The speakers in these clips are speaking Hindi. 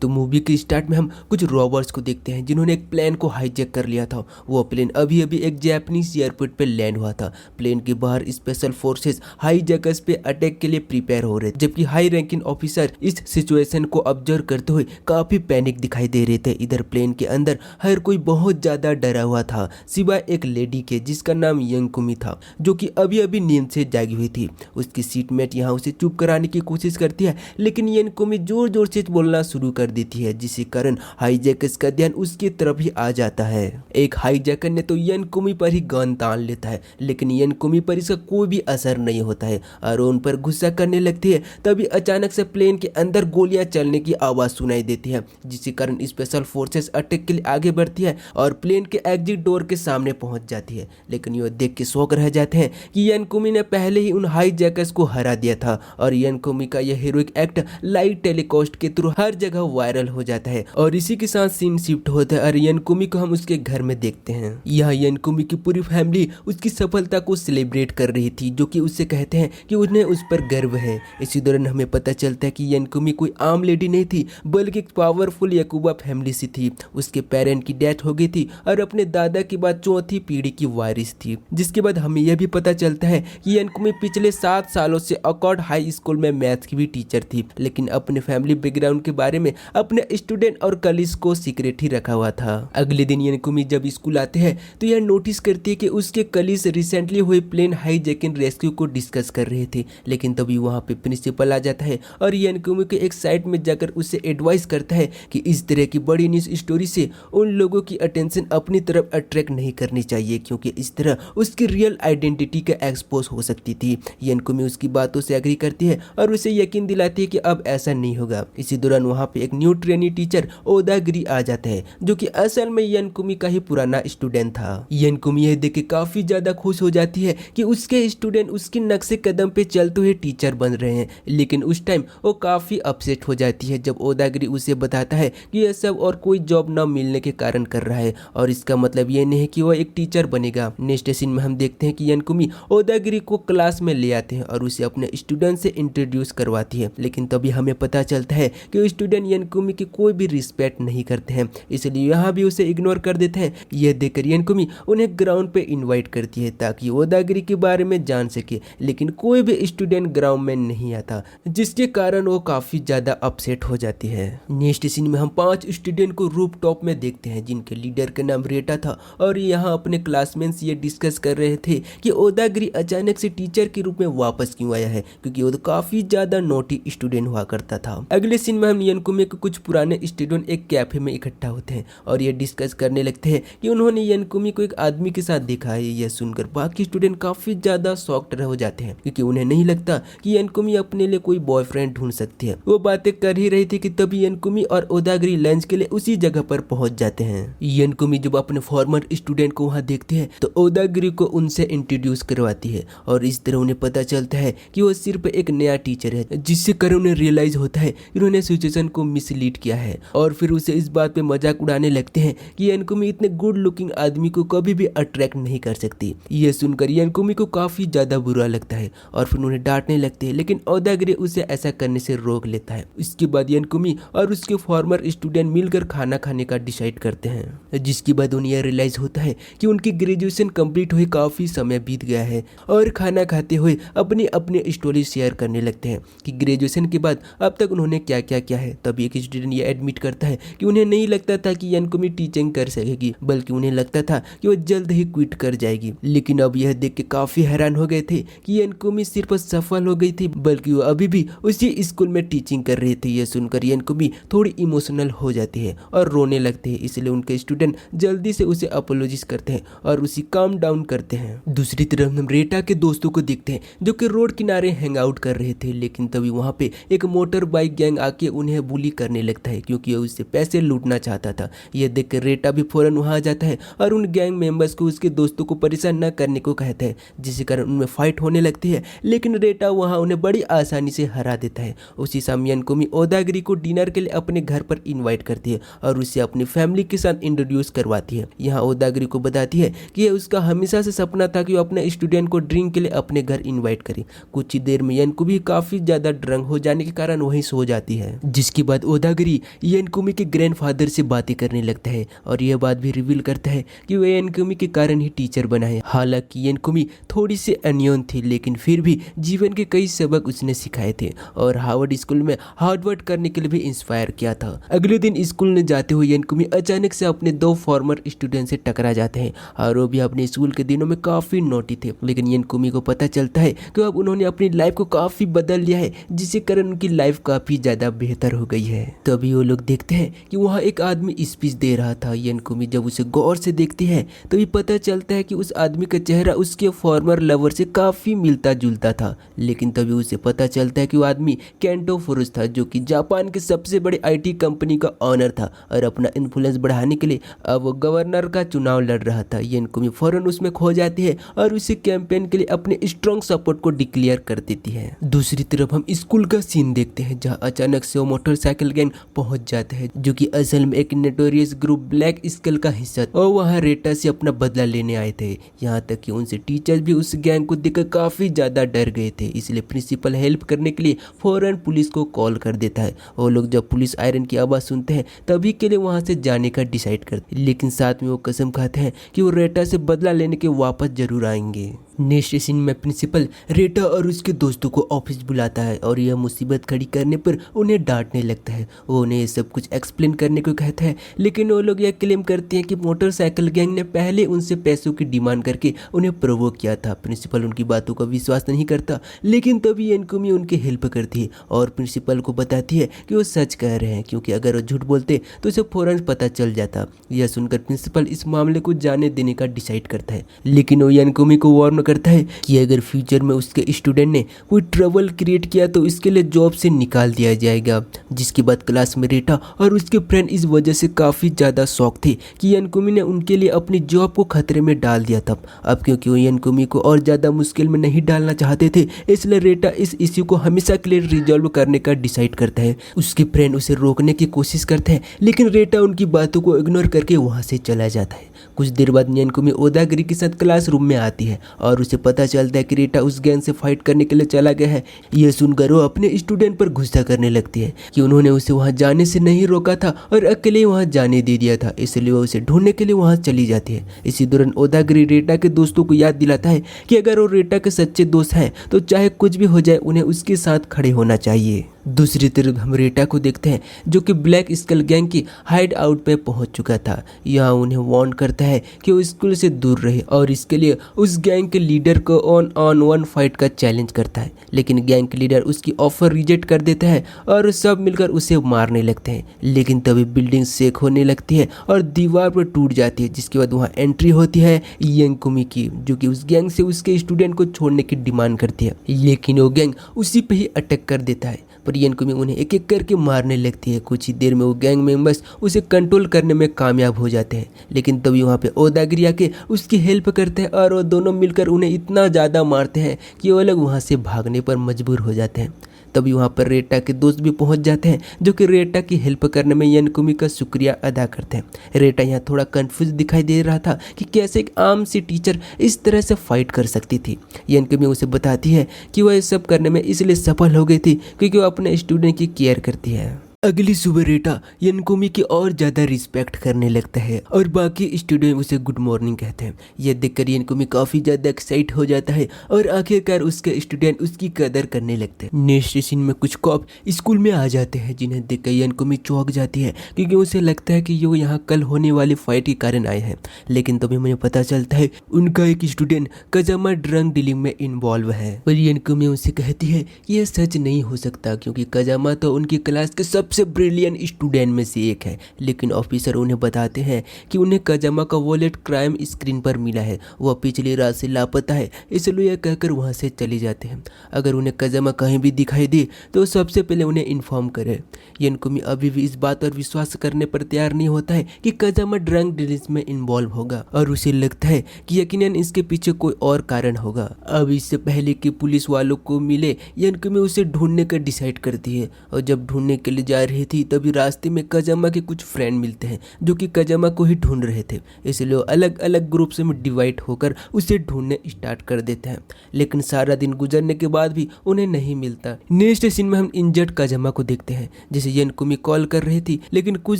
तो मूवी के स्टार्ट में हम कुछ रॉबर्स को देखते हैं जिन्होंने एक प्लेन को हाईजैक कर लिया था। वो प्लेन अभी अभी एक जापानीज एयरपोर्ट पे लैंड हुआ था। प्लेन के बाहर स्पेशल फोर्सेस हाईजैकर्स पे अटैक के लिए प्रिपेयर हो रहे थे, जबकि हाई रैंकिंग ऑफिसर इस सिचुएशन को ऑब्जर्व करते हुए काफी पैनिक दिखाई दे रहे थे। इधर प्लेन के अंदर हर कोई बहुत ज्यादा डरा हुआ था, सिवाय एक लेडी के जिसका नाम यंकुमी था, जो कि अभी अभी नींद से जागी हुई थी। उसकी सीटमेट यहाँ उसे चुप कराने की कोशिश करती है, लेकिन यंकुमी जोर जोर से बोलना शुरू कर देती है, जिसके कारण हाईजैकर्स का ध्यान उसकी तरफ ही आ जाता है। एक हाईजैकर ने तो यंकुमी पर ही गन तान लेता है, लेकिन यंकुमी पर इसका कोई भी असर नहीं होता है और उन पर गुस्सा करने लगती है। तभी अचानक से प्लेन के अंदर गोलियां चलने की आवाज सुनाई देती है, जिसके कारण स्पेशल फोर्सेस अटैक के लिए आगे बढ़ती है और प्लेन के एग्जिट डोर के सामने पहुंच जाती है। लेकिन ये देख के शौक रह जाते हैं कि यंकुमी ने पहले ही उन हाईजैकर्स को हरा दिया था और यंकुमी का यह हीरोइक एक्ट लाइव टेलीकास्ट के थ्रू हर जगह वायरल हो जाता है। और इसी के साथ सीन शिफ्ट होता है और यंकुमी को हम उसके घर में देखते हैं। यहाँ यंकुमी की पूरी फैमिली उसकी सफलता को सेलिब्रेट कर रही थी, जो कि उससे कहते हैं कि उन्हें उस पर गर्व है। इसी दौरान हमें पता चलता है कि यंकुमी कोई आम लेडी नहीं थी, बल्कि एक पावरफुल याकुबा फैमिली से थी। उसके पेरेंट की डेथ हो गई थी और अपने दादा के बाद चौथी पीढ़ी की वारिस थी। जिसके बाद हमें यह भी पता चलता है कि यंकुमी पिछले 7 सालों से अकॉर्ड हाई स्कूल में मैथ की भी टीचर थी, लेकिन अपने फैमिली बैकग्राउंड के बारे में अपने स्टूडेंट और कलीग्स को सीक्रेट ही रखा हुआ था। अगले दिन यंकुमी जब स्कूल आते हैं तो यह नोटिस करती है कि उसके कलीग्स रिसेंटली हुए प्लेन हाईजैकिंग रेस्क्यू को डिस्कस कर रहे थे। लेकिन तभी वहां पे प्रिंसिपल आ जाता है और यंकुमी के एक साइड में जाकर उसे एडवाइस करता है कि इस तरह की बड़ी न्यूज स्टोरी से उन लोगों की अटेंशन अपनी तरफ अट्रैक्ट नहीं करनी चाहिए, क्योंकि इस तरह उसकी रियल आइडेंटिटी का एक्सपोज हो सकती थी। यंकुमी उसकी बातों से एग्री करती है और उसे यकीन दिलाती है कि अब ऐसा नहीं होगा। इसी दौरान वहां पे एक न्यू ट्रेनी टीचर ओदागिरी आ जाता है, जो कि असल में यंकुमी का ही पुराना स्टूडेंट था। यंकुमी यह देख के काफी ज्यादा खुश हो जाती है कि उसके स्टूडेंट उसकी नक्शे कदम पे चलते हुए टीचर बन रहे हैं। लेकिन उस टाइम वो काफी अपसेट हो जाती है जब ओदागिरी उसे बताता है कि यह सब और कोई जॉब न मिलने के कारण कर रहा है और इसका मतलब ये नहीं है कि वह एक टीचर बनेगा। नेक्स्ट सीन में हम देखते हैं कि यंकुमी ओदागिरी को क्लास में ले आते हैं और उसे अपने स्टूडेंट से इंट्रोड्यूस करवाती है। लेकिन तभी हमें पता चलता है कि स्टूडेंट यंकुमी की कोई भी रिस्पेक्ट नहीं करते हैं, इसलिए यहाँ भी उसे इग्नोर कर देते हैं। यह देखकर यंकुमी उन्हें ग्राउंड पे इनवाइट करती है ताकि ओदागिरी के बारे में जान सके, लेकिन कोई भी स्टूडेंट ग्राउंड में नहीं आता, जिसके कारण वो काफी ज्यादा अपसेट हो जाती है। नेक्स्ट सीन में हम 5 स्टूडेंट को रूफ टॉप में देखते हैं, जिनके लीडर का नाम रेटा था और यहाँ अपने क्लासमेट्स ये डिस्कस कर रहे थे कि ओदागिरी अचानक से टीचर के रूप में वापस क्यों आया है, क्योंकि वो तो काफी ज्यादा नोटी स्टूडेंट हुआ करता था। अगले सीन में हम यंकुमी के कुछ पुराने स्टूडेंट एक कैफे में इकट्ठा होते हैं और ये डिस्कस करने लगते हैं कि उन्होंने यंकुमी को एक आदमी के साथ देखा है। यह सुनकर बाकी स्टूडेंट काफी ज्यादा शॉक्ड हो जाते हैं, क्योंकि उन्हें नहीं लगता कि यंकुमी अपने लिए कोई बॉयफ्रेंड ढूंढ सकती है। वो बातें कर ही रही थी कि तभी यंकुमी और ओदागिरी लंच के लिए उसी जगह पर पहुंच जाते हैं। यंकुमी जब अपने फॉर्मर स्टूडेंट को वहां देखते हैं तो ओदागिरी को उनसे इंट्रोड्यूस करवाती है और इस तरह उन्हें पता चलता है कि वो सिर्फ एक नया टीचर है, जिससे कर उन्हें रियलाइज होता है कि उन्होंने सिचुएशन को मिसलीड किया है और फिर उसे इस बात पे मजाक उड़ाने लगते हैं कि यंकुमी इतने गुड लुकिंग आदमी को कभी भी अट्रैक्ट नहीं कर सकती। यह सुनकर यंकुमी को काफी ज्यादा बुरा लगता है और फिर उन्हें डांटने लगते हैं, लेकिन ओदागिरी उसे ऐसा करने से रोक लेता है। इसके बाद यंकुमी और उसके फॉर्मर स्टूडेंट मिलकर खाना खाने का डिसाइड करते हैं, जिसके बाद उन्हें यह रियलाइज होता है कि उनकी ग्रेजुएशन कंप्लीट हुए काफी समय बीत गया है और खाना खाते हुए अपनी अपनी स्टोरी शेयर करने लगते हैं कि ग्रेजुएशन के बाद अब तक उन्होंने क्या क्या किया है। तभी एक स्टूडेंट ये एडमिट करता है कि उन्हें नहीं लगता था कि यंकुमी टीचिंग कर सकेगी, बल्कि उन्हें लगता था कि वो जल्द ही क्विट कर जाएगी। लेकिन अब यह देख के काफी हैरान हो गए थे कि यंकुमी सिर्फ सफल हो गई थी, बल्कि वो अभी भी उसी स्कूल में टीचिंग कर रही थी। यह सुनकर यंकुमी थोड़ी इमोशनल हो जाती है और रोने लगते हैं, इसलिए उनके स्टूडेंट जल्दी से उसे अपोलॉजिस करते हैं और उसे काम डाउन करते हैं। दूसरी तरफ हम रेटा के दोस्तों को देखते हैं जो कि रोड किनारे हैंग आउट कर रहे थे, लेकिन तभी वहां पे एक मोटर बाइक गैंग आके उन्हें बुली करने लगता है, क्योंकि वो उससे पैसे लूटना चाहता था। यह देखकर रेटा भी फौरन वहां आ जाता है और उन गैंग मेंबर्स को उसके दोस्तों को परेशान न करने को कहता है, जिसके कारण उनमें फाइट होने लगती है। लेकिन रेटा वहां उन्हें बड़ी आसानी से हरा देता है। उसी समय यंकुमी ओदागिरी को डिनर के लिए अपने घर पर इन्वाइट करती है और उसे अपनी फैमिली के साथ इंट्रोड्यूस करवाती है। यहाँ ओदागिरी को बताती है कि यह उसका हमेशा से सपना था कि वो अपने स्टूडेंट को ड्रिंक के लिए अपने घर इन्वाइट करे। कुछ ही देर में यंकुमी काफी ज्यादा ड्रंक हो जाने के कारण वहीं सो जाती है, जिसके बाद ओदागिरी यनकुमी के ग्रैंडफादर से बातें करने लगता है और यह बात भी रिवील करता है कि वह यनकुमी के कारण ही टीचर बना है। हालांकि यनकुमी थोड़ी सी अनयोन थी, लेकिन फिर भी जीवन के कई सबक उसने सिखाए थे और हार्वर्ड स्कूल में हार्ड वर्क करने के लिए भी इंस्पायर किया था। अगले दिन स्कूल में जाते हुए यनकुमी अचानक से अपने 2 फॉर्मर स्टूडेंट से टकरा जाते हैं और वो भी अपने स्कूल के दिनों में काफी नोटी थे। लेकिन यनकुमी को पता चलता है कि अब उन्होंने अपनी लाइफ को काफी बदल लिया है, जिसके कारण उनकी लाइफ काफी ज्यादा बेहतर हो गई है। तभी वो लोग देखते हैं कि वहाँ एक आदमी स्पीच दे रहा था। यनकुमी जब उसे गौर से देखती है तो ये पता चलता है कि उस आदमी का चेहरा उसके फॉर्मर लवर से काफी मिलता जुलता था। लेकिन तभी उसे पता चलता है कि वो आदमी केंटो फुरुस था, जो कि जापान के सबसे बड़े IT कंपनी का ऑनर था और अपना इन्फ्लुएंस बढ़ाने के लिए अब वो गवर्नर का चुनाव लड़ रहा था। यनकुमी फौरन उसमें खो जाती है और उसे कैंपेन के लिए अपने स्ट्रॉन्ग सपोर्ट को डिक्लेयर कर देती है। दूसरी तरफ हम स्कूल का सीन देखते हैं, जहां अचानक से वो मोटरसाइकिल गैंग पहुंच जाता है, जो कि असल में एक नोटोरियस ग्रुप ब्लैक स्कल का हिस्सा था और वहां रेटा से अपना बदला लेने आए थे। यहाँ तक कि उनसे टीचर्स भी उस गैंग को देखकर काफी ज्यादा डर गए थे, इसलिए प्रिंसिपल हेल्प करने के लिए फौरन पुलिस को कॉल कर देता है। वो लोग जब पुलिस आयरन की आवाज सुनते हैं तभी के लिए वहां से जाने का डिसाइड करते हैं, लेकिन साथ में वो कसम खाते हैं कि वो रेटा से बदला लेने के वापस जरूर आएंगे। नेक्स्ट सीन में प्रिंसिपल रेटा और उसके दोस्तों को ऑफिस बुलाता है और यह मुसीबत खड़ी करने पर उन्हें डांटने लगता है। वो उन्हें सब कुछ एक्सप्लेन करने को कहता है, लेकिन वो लोग यह क्लेम करते हैं कि मोटरसाइकिल गैंग ने पहले उनसे पैसों की डिमांड करके उन्हें प्रोवोक किया था। प्रिंसिपल उनकी बातों का विश्वास नहीं करता, लेकिन तभी यनकुमी उनकी हेल्प करती है और प्रिंसिपल को बताती है कि वो सच कह रहे हैं, क्योंकि अगर वो झूठ बोलते तो उसे फौरन पता चल जाता। यह सुनकर प्रिंसिपल इस मामले को जाने देने का डिसाइड करता है, लेकिन वो यनकुमी को वार्न करता है कि अगर फ्यूचर में उसके स्टूडेंट ने कोई ट्रबल क्रिएट किया तो इसके लिए जॉब से निकाल दिया जाएगा। जिसके बाद क्लास में रेटा और उसके फ्रेंड इस वजह से काफी ज्यादा शॉक थे कि यनकुमी ने उनके लिए अपनी जॉब को खतरे में डाल दिया था। अब क्योंकि वो यनकुमी को और ज्यादा मुश्किल में नहीं डालना चाहते थे, इसलिए रेटा इस इश्यू को हमेशा के लिए रिजॉल्व करने का डिसाइड करता है। उसके फ्रेंड उसे रोकने की कोशिश करते हैं, लेकिन रेटा उनकी बातों को इग्नोर करके वहां से चला जाता है। कुछ देर बाद यनकुमी ओदागिरी के साथ क्लासरूम में आती है और उसे पता चलता है कि रेटा उस गैंग से फाइट करने के लिए चला गया है। यह सुनकर वो अपने स्टूडेंट पर गुस्सा करने लगती है कि उन्होंने उसे वहां जाने से नहीं रोका था और अकेले वहां जाने दे दिया था, इसलिए वो उसे ढूंढने के लिए वहां चली जाती है। इसी दौरान ओदागिरी रेटा के दोस्तों को याद दिलाता है कि अगर वो रेटा के सच्चे दोस्त हैं तो चाहे कुछ भी हो जाए उन्हें उसके साथ खड़े होना चाहिए। दूसरी तरफ हम रेटा को देखते हैं, जो कि ब्लैक स्कल गैंग की हाइड आउट पे पहुंच चुका था। यहाँ उन्हें वार्न करता है कि वो स्कूल से दूर रहे और इसके लिए उस गैंग के लीडर को ऑन वन फाइट का चैलेंज करता है, लेकिन गैंग के लीडर उसकी ऑफर रिजेक्ट कर देता है और सब मिलकर उसे मारने लगते हैं। लेकिन तभी बिल्डिंग शेक होने लगती है और दीवार पर टूट जाती है, जिसके बाद वहाँ एंट्री होती है यनकुमी की, जो कि उस गैंग से उसके स्टूडेंट को छोड़ने की डिमांड करती है। लेकिन वो गैंग उसी पे ही अटैक कर देता है, पर यनकुमी उन्हें एक एक करके मारने लगती है। कुछ ही देर में वो गैंग मेंबर्स उसे कंट्रोल करने में कामयाब हो जाते हैं, लेकिन तभी वहाँ पे ओदागिरी आके उसकी हेल्प करते हैं और वो दोनों मिलकर उन्हें इतना ज़्यादा मारते हैं कि वो लोग वहाँ से भागने पर मजबूर हो जाते हैं। तभी वहाँ पर रेटा के दोस्त भी पहुँच जाते हैं, जो कि रेटा की हेल्प करने में यनकुमी का शुक्रिया अदा करते हैं। रेटा यहाँ थोड़ा कंफ्यूज दिखाई दे रहा था कि कैसे एक आम सी टीचर इस तरह से फाइट कर सकती थी। यनकुमी उसे बताती है कि वह सब करने में इसलिए सफल हो गई थी क्योंकि वो अपने स्टूडेंट की केयर करती है। अगली सुबह रेटा यनकुमी की और ज्यादा रिस्पेक्ट करने लगता है और बाकी स्टूडेंट उसे गुड मॉर्निंग कहते हैं। यह देखकर यनकुमी काफी ज्यादा एक्साइट हो जाता है और आखिरकार उसके स्टूडेंट उसकी कदर करने लगते हैं। नेक्स्ट सीन में कुछ कॉप स्कूल में आ जाते हैं, जिन्हें देखकर यनकुमी चौंक जाती है क्योंकि उसे लगता है कि वो यहाँ कल होने वाली फाइट के कारण आए हैं। लेकिन तभी मुझे पता चलता है उनका एक स्टूडेंट कजामा ड्रग डीलिंग में इन्वॉल्व है। पर यनकुमी उनसे कहती है कि यह सच नहीं हो सकता, क्योंकि कजामा तो उनकी क्लास के सबसे ब्रिलियंट स्टूडेंट में से एक है। लेकिन ऑफिसर उन्हें बताते हैं कि उन्हें कजामा का वॉलेट क्राइम स्क्रीन पर मिला है, वह पिछली रात से लापता है, इसलिए यह कहकर वहां से चले जाते हैं। अगर उन्हें कजामा कहीं भी दिखाई दे तो सबसे पहले उन्हें इन्फॉर्म करे। यनकुमी अभी भी इस बात पर विश्वास करने पर तैयार नहीं होता है कि कजामा ड्रग डीलिंग में इन्वॉल्व होगा और उसे लगता है कि यकीनन इसके पीछे कोई और कारण होगा। अब इससे पहले कि पुलिस वालों को मिले, यनकुमी उसे ढूंढने का डिसाइड करती है और जब ढूंढने के लिए जा रही थी तभी रास्ते में कजामा के कुछ फ्रेंड मिलते हैं जो कि कजामा को ही ढूंढ रहे थे। इसलिए वो अलग अलग ग्रुप्स में डिवाइड होकर उसे ढूंढने स्टार्ट कर देते हैं, लेकिन सारा दिन गुजरने के बाद भी उन्हें नहीं मिलता। नेक्स्ट सीन में हम इंजर्ड कजामा को देखते हैं जिसे यनकुमी कॉल कर रही थी, लेकिन कुछ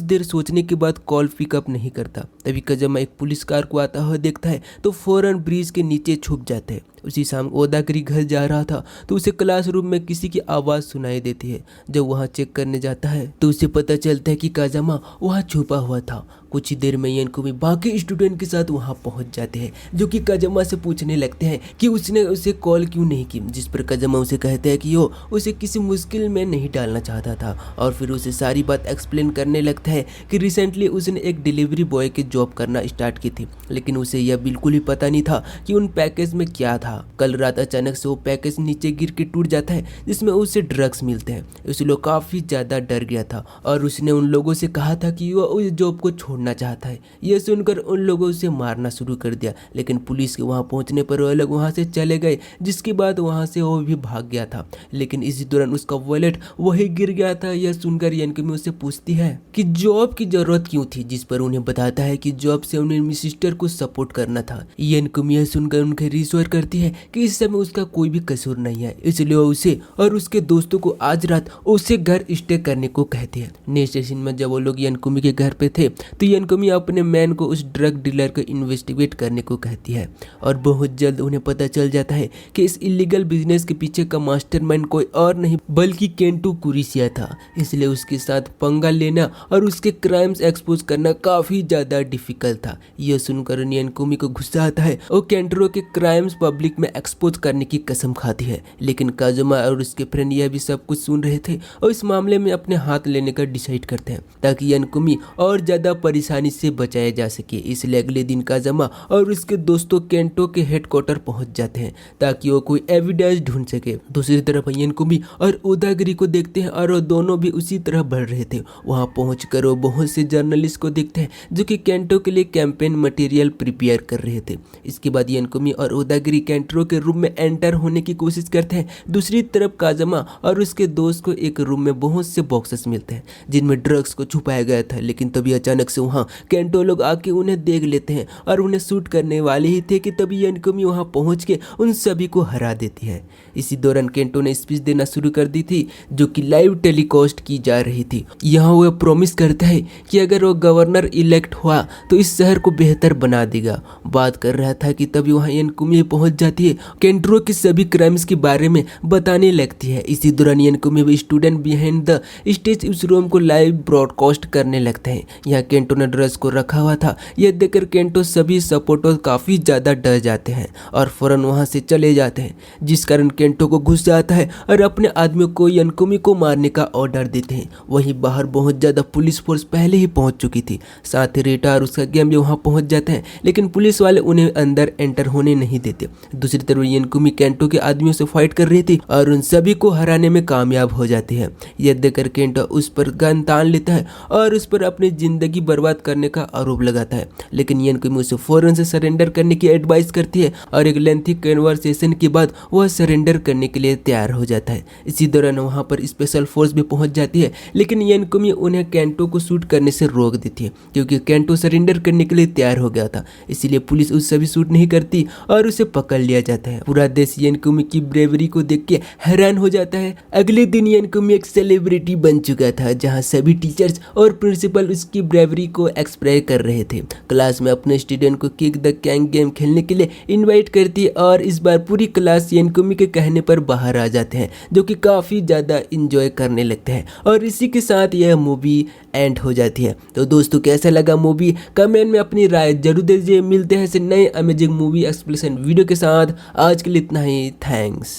देर सोचने के बाद कॉल पिकअप नहीं करता। तभी कजामा एक पुलिस कार को आता हुआ देखता है तो फौरन ब्रिज के नीचे छुप जाते हैं। उसी शाम ओदागिरी घर जा रहा था तो उसे क्लासरूम में किसी की आवाज़ सुनाई देती है। जब वहाँ चेक करने जाता है तो उसे पता चलता है कि काजामा वहाँ छुपा हुआ था। कुछ ही देर में यनकुमी बाकी स्टूडेंट के साथ वहाँ पहुँच जाते हैं जो कि काजामा से पूछने लगते हैं कि उसने उसे कॉल क्यों नहीं की, जिस पर काजामा उसे कहता है कि वो उसे किसी मुश्किल में नहीं डालना चाहता था। और फिर उसे सारी बात एक्सप्लेन करने लगता है कि रिसेंटली उसने एक डिलीवरी बॉय की जॉब करना स्टार्ट की थी, लेकिन उसे यह बिल्कुल ही पता नहीं था कि उन पैकेज में क्या था। कल रात अचानक से वो पैकेज नीचे गिर के टूट जाता है जिसमें उसे ड्रग्स मिलते हैं। इसलिए काफ़ी ज़्यादा डर गया था और उसने उन लोगों से कहा था कि वह उस जॉब को छोड़ना चाहता है। यह सुनकर उन लोगों से मारना शुरू कर दिया, लेकिन पुलिस के वहाँ पहुँचने पर वो लोग वहाँ से चले गए, जिसके बाद वहाँ से वो भी भाग गया था। लेकिन इसी दौरान उसका वॉलेट वही गिर गया था। यह सुनकर यनकुमी उससे पूछती है कि जॉब की जरूरत क्यों थी, जिस पर उन्हें बताता है कि जॉब से उन्हें मिस सिस्टर को सपोर्ट करना था। यनकुमी यह सुनकर उनके रिश्योर करती है कि इस समय उसका कोई भी कसूर नहीं है, इसलिए वो उसे और उसके दोस्तों को आज रात उसे घर स्टे करने को कहती है। नेक्स्ट सीन में जब वो लोग यनकुमी के घर पे थे तो यनकुमी अपने मैन को उस ड्रग डीलर को इन्वेस्टिगेट करने को कहती है और बहुत जल्द उन्हें पता चल जाता है कि इस इलीगल बिजनेस के पीछे का मास्टरमाइंड कोई और नहीं बल्कि केंटो कुरिसिया था। इसलिए उसके साथ पंगा लेना और उसके क्राइम्स एक्सपोज करना काफी ज्यादा डिफिकल्ट था। यह सुनकर यनकुमी को गुस्सा आता है और केंटो के क्राइम्स पब्लिक में एक्सपोज करने की कसम खाती है। लेकिन काजुमा और उसके फ्रेंड यह भी सब कुछ सुन रहे थे और इस मामले में अपने हाथ लेने का डिसाइड करते हैं ताकि यनकुमी और ज्यादा परेशानी से बचाया जा सके। इसलिए अगले दिन काजुमा और उसके दोस्तों केंटो के हेडक्वार्टर पहुंच जाते हैं ताकि वो कोई एविडेंस ढूंढ सके। दूसरी तरफ यनकुमी और ओदागिरी को देखते हैं और वो दोनों भी उसी तरह बढ़ रहे थे। वहां पहुंचकर वो बहुत से जर्नलिस्ट को देखते हैं जो कि केंटो के लिए कैंपेन मटेरियल प्रिपेयर कर रहे थे। इसके बाद यनकुमी और ओदागिरी केंटो के रूम में एंटर होने की कोशिश करते हैं। दूसरी तरफ काजुमा और उसके दोस्त को एक रूम में बहुत से बॉक्सेस मिलते हैं जिनमें ड्रग्स को छुपाया गया था, लेकिन तभी अचानक से वहाँ केंटो लोग आके उन्हें देख लेते हैं और उन्हें शूट करने वाले ही थे कि तभी यनकुमी वहाँ पहुँच के उन सभी को हरा देती है। इसी दौरान केंटो ने स्पीच देना शुरू कर दी थी जो कि लाइव टेलीकास्ट की जा रही थी। यहाँ वह प्रॉमिस करता है कि अगर वो गवर्नर इलेक्ट हुआ तो इस शहर को बेहतर बना देगा। बात कर रहा था कि तभी वहाँ यनकुमी पहुँच जाती है, केंटो के सभी क्राइम्स के बारे में बताने लगती है। इसी दौरान यनकुमी भी स्टूडेंट बिहाइंड द स्टेज उस रूम को लाइव ब्रॉडकास्ट करने लगते हैं। यहाँ केंटो ने ड्रग्स को रखा हुआ था। यह देखकर केंटो सभी सपोर्टर काफी ज्यादा डर जाते हैं और फौरन वहां से चले जाते हैं, जिस कारण केंटो को गुस्सा आता है और अपने आदमियों को यनकुमी को मारने का ऑर्डर देते हैं। वहीं बाहर बहुत ज्यादा पुलिस फोर्स पहले ही पहुंच चुकी थी। साथ ही रेटा और उसका गैंग भी वहां पहुंच जाते हैं, लेकिन पुलिस वाले उन्हें अंदर एंटर होने नहीं देते। दूसरी तरफ यनकुमी केंटो के आदमियों से फाइट कर रही थी और उन सभी को हराने में कामयाब हो जाती है। यह देखकर केंटो उस पर गन तान लेता है और उस पर अपनी जिंदगी बर्बाद करने का आरोप लगाता है, लेकिन यनकुमी उसे फौरन से सरेंडर करने की एडवाइस करती है और एक लेंथी कन्वर्सेशन के बाद वह सरेंडर करने के लिए तैयार हो जाता है। इसी दौरान वहां पर स्पेशल फोर्स भी पहुंच जाती है, लेकिन यनकुमी उन्हें केंटो को शूट करने से रोक देती है क्योंकि केंटो सरेंडर करने के लिए तैयार हो गया था। इसीलिए पुलिस उससे भी शूट नहीं करती और उसे पकड़ लिया जाता है। पूरा देश यनकुमी की ब्रेवरी को देख के हैरान हो जाता है। अगले दिन यनकुमी एक सेलिब्रिटी बन चुका था, जहाँ सभी टीचर्स और प्रिंसिपल उसकी ब्रेवरी को एक्सप्रेस कर रहे थे। क्लास में अपने स्टूडेंट को किक द कैंग गेम खेलने के लिए इनवाइट करती है और इस बार पूरी क्लास यनकुमी के कहने पर बाहर आ जाते हैं, जो कि काफ़ी ज़्यादा इंजॉय करने लगते हैं। और इसी के साथ यह मूवी एंड हो जाती है। तो दोस्तों कैसा लगा मूवी, कमेंट में अपनी राय जरूर दीजिए। मिलते हैं ऐसे नए अमेजिंग मूवी एक्सप्लेनेशन वीडियो के साथ। आज के लिए इतना ही, थैंक्स।